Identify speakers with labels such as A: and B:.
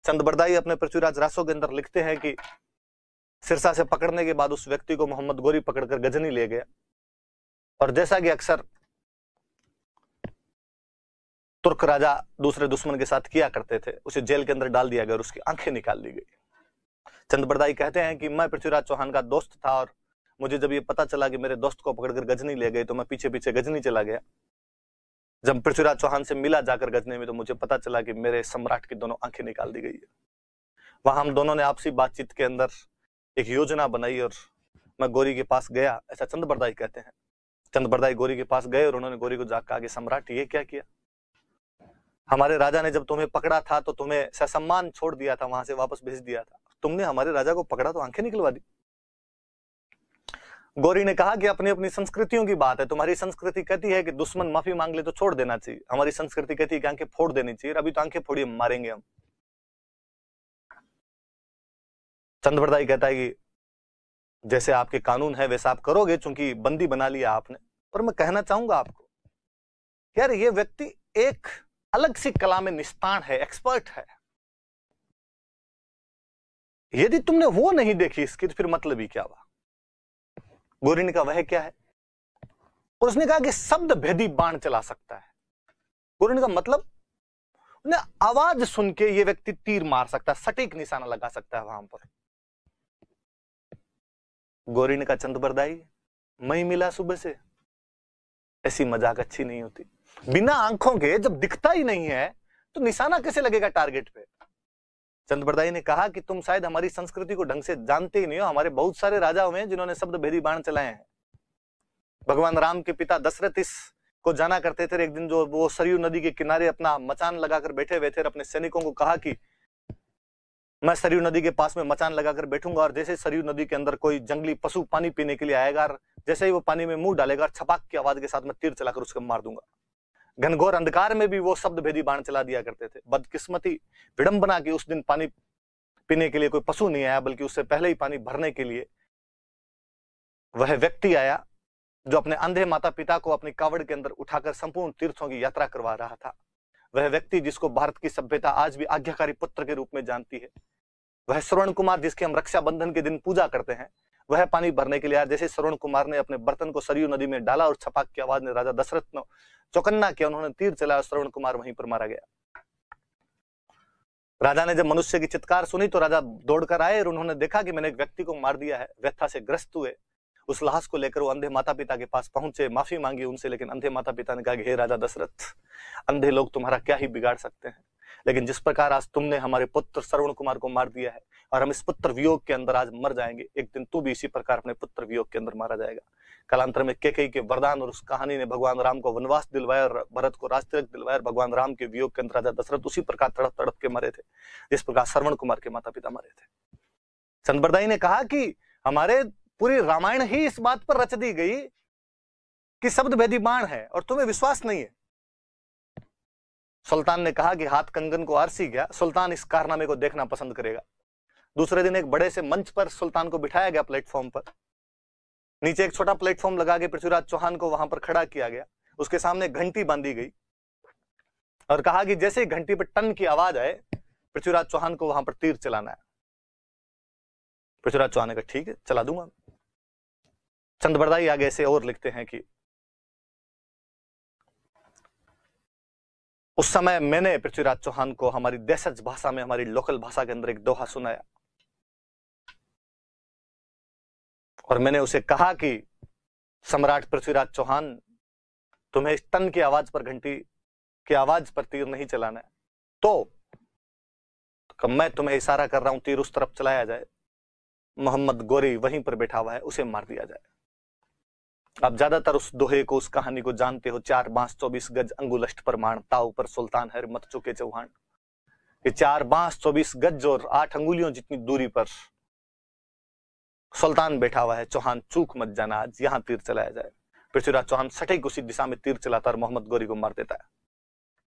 A: चंदबरदाई अपने पृथ्वीराज रासो के अंदर लिखते हैं कि सिरसा से पकड़ने के बाद उस व्यक्ति को मोहम्मद गोरी पकड़कर गजनी ले गया, और जैसा कि अक्सर तुर्क राजा दूसरे दुश्मन के साथ किया करते थे, उसे जेल के अंदर डाल दिया गया और उसकी आंखें निकाल दी गई। चंदबरदाई कहते हैं कि मैं पृथ्वीराज चौहान का दोस्त था, और मुझे जब ये पता चला कि मेरे दोस्त को पकड़कर गजनी ले गए तो मैं पीछे पीछे गजनी चला गया। जब पृथ्वीराज चौहान से मिला जाकर गजनी में, तो मुझे पता चला कि मेरे सम्राट की दोनों आंखें निकाल दी गई है। वहां हम दोनों ने आपसी बातचीत के अंदर एक योजना बनाई और मैं गोरी के पास गया, ऐसा चंदबरदाई कहते हैं। चंदबरदाई गोरी के पास गए और उन्होंने गोरी को जाकर कहा कि सम्राट ये क्या किया, हमारे राजा ने जब तुम्हें पकड़ा था तो तुम्हें ससम्मान छोड़ दिया था, वहां से वापस भेज दिया था, तुमने हमारे राजा को पकड़ा तो आंखें निकलवा दी। गोरी ने कहा कि अपनी अपनी संस्कृतियों की बात है, तुम्हारी संस्कृति कहती है कि दुश्मन माफी मांग ले तो छोड़ देना चाहिए, हमारी संस्कृति कहती है कि आंखें फोड़ देनी चाहिए, अभी तो आंखें फोड़ी मारेंगे हम। चंदबरदाई कहता है कि जैसे आपके कानून है वैसा आप करोगे, चूंकि बंदी बना लिया आपने। पर मैं कहना चाहूंगा आपको, यार ये व्यक्ति एक अलग सी कला में निष्णात है, एक्सपर्ट है। यदि तुमने वो नहीं देखी इसकी तो फिर मतलब ही क्या हुआ। गोरी ने कहा वह क्या है, और उसने कहा कि शब्द भेदी बाण चला सकता है। गोरी ने कहा मतलब, उन्हें आवाज सुन के ये व्यक्ति तीर मार सकता है, सटीक निशाना लगा सकता है वहां पर। गोरी ने कहा चंदबरदाई मैं ही मिला सुबह से, ऐसी मजाक अच्छी नहीं होती। बिना आंखों के जब दिखता ही नहीं है तो निशाना कैसे लगेगा टारगेट पे। चंदबरदाई ने कहा कि तुम शायद हमारी संस्कृति को ढंग से जानते ही नहीं हो, हमारे बहुत सारे राजा हुए हैं जिन्होंने शब्द भेदी बाण चलाए हैं। भगवान राम के पिता दशरथ इस को जाना करते थे। एक दिन जो वो सरयू नदी के किनारे अपना मचान लगाकर बैठे हुए थे, अपने सैनिकों को कहा कि मैं सरयू नदी के पास में मचान लगाकर बैठूंगा, और जैसे सरयू नदी के अंदर कोई जंगली पशु पानी पीने के लिए आएगा, जैसे ही वो पानी में मुंह डालेगा, छपाक की आवाज के साथ मैं तीर चलाकर उसको मार दूंगा। घनघोर अंधकार में भी वो शब्द भेदी बाण चला दिया करते थे। बदकिस्मती विडंबना की उस दिन पानी पीने के लिए कोई पशु नहीं आया, बल्कि उससे पहले ही पानी भरने के लिए वह व्यक्ति आया जो अपने अंधे माता पिता को अपनी कावड़ के अंदर उठाकर संपूर्ण तीर्थों की यात्रा करवा रहा था। वह व्यक्ति जिसको भारत की सभ्यता आज भी आज्ञाकारी पुत्र के रूप में जानती है, वह श्रवण कुमार जिसके हम रक्षाबंधन के दिन पूजा करते हैं, वह पानी भरने के लिए आया। जैसे श्रवण कुमार ने अपने बर्तन को सरयू नदी में डाला और छपाक की आवाज ने राजा दशरथ ने चौकन्ना किया, उन्होंने तीर चलाया, श्रवण कुमार वहीं पर मारा गया। राजा ने जब मनुष्य की चित्कार सुनी तो राजा दौड़कर आए और उन्होंने देखा कि मैंने एक व्यक्ति को मार दिया है। व्यथा से ग्रस्त हुए, उस लाश को लेकर वो अंधे माता पिता के पास पहुंचे, माफी मांगी उनसे, लेकिन अंधे माता पिता ने कहा कि हे राजा दशरथ, अंधे लोग तुम्हारा क्या ही बिगाड़ सकते हैं, लेकिन जिस प्रकार आज तुमने हमारे पुत्र श्रवण कुमार को मार दिया है और हम इस पुत्र वियोग के अंदर आज मर जाएंगे, एक दिन तू भी इसी प्रकार अपने पुत्र वियोग के अंदर मारा जाएगा। कालांतर में कैकेयी के वरदान और उस कहानी ने भगवान राम को वनवास दिलवाया और भरत को राजतिलक दिलवाया। भगवान राम के वियोग के अंदर राजा दशरथ उसी प्रकार तड़प तड़प के मरे थे जिस प्रकार श्रवण कुमार के माता पिता मरे थे। चंदबरदाई ने कहा कि हमारे पूरी रामायण ही इस बात पर रच दी गई कि शब्द भेदी बाण है और तुम्हें विश्वास नहीं है। सुल्तान ने कहा कि हाथ कंगन को आरसी गया, सुल्तान इस कारनामे को देखना पसंद करेगा। दूसरे दिन एक बड़े से मंच पर सुल्तान को बिठाया गया, प्लेटफॉर्म पर। नीचे एक छोटा प्लेटफॉर्म लगा के पृथ्वीराज चौहान को वहां पर खड़ा किया गया। उसके सामने घंटी बांधी गई और कहा कि जैसे घंटी पर टन की आवाज आए, पृथ्वीराज चौहान को वहां पर तीर चलाना है। पृथ्वीराज चौहान ने कहा ठीक है, चला दूंगा। चंदबरदाई आगे ऐसे और लिखते हैं कि उस समय मैंने पृथ्वीराज चौहान को हमारी देशज भाषा में, हमारी लोकल भाषा के अंदर एक दोहा सुनाया और मैंने उसे कहा कि सम्राट पृथ्वीराज चौहान, तुम्हें इस टन की आवाज पर, घंटी की आवाज पर तीर नहीं चलाना है, तो मैं तुम्हें इशारा कर रहा हूं, तीर उस तरफ चलाया जाए, मोहम्मद गोरी वहीं पर बैठा हुआ है, उसे मार दिया जाए। आप ज्यादातर उस दोहे को, उस कहानी को जानते हो। 4 बांस 24 गज अंगुलष्ट प्रमाण, ताऊ पर सुल्तान है मत चुके चौहान। ये 4 बांस 24 गज और 8 अंगुलियों जितनी दूरी पर सुल्तान बैठा हुआ है, चौहान चूक मत जाना, आज यहां तीर चलाया जाए। पृथ्वीराज चौहान सटीक उसी दिशा में तीर चलाता और मोहम्मद गोरी को मार देता है।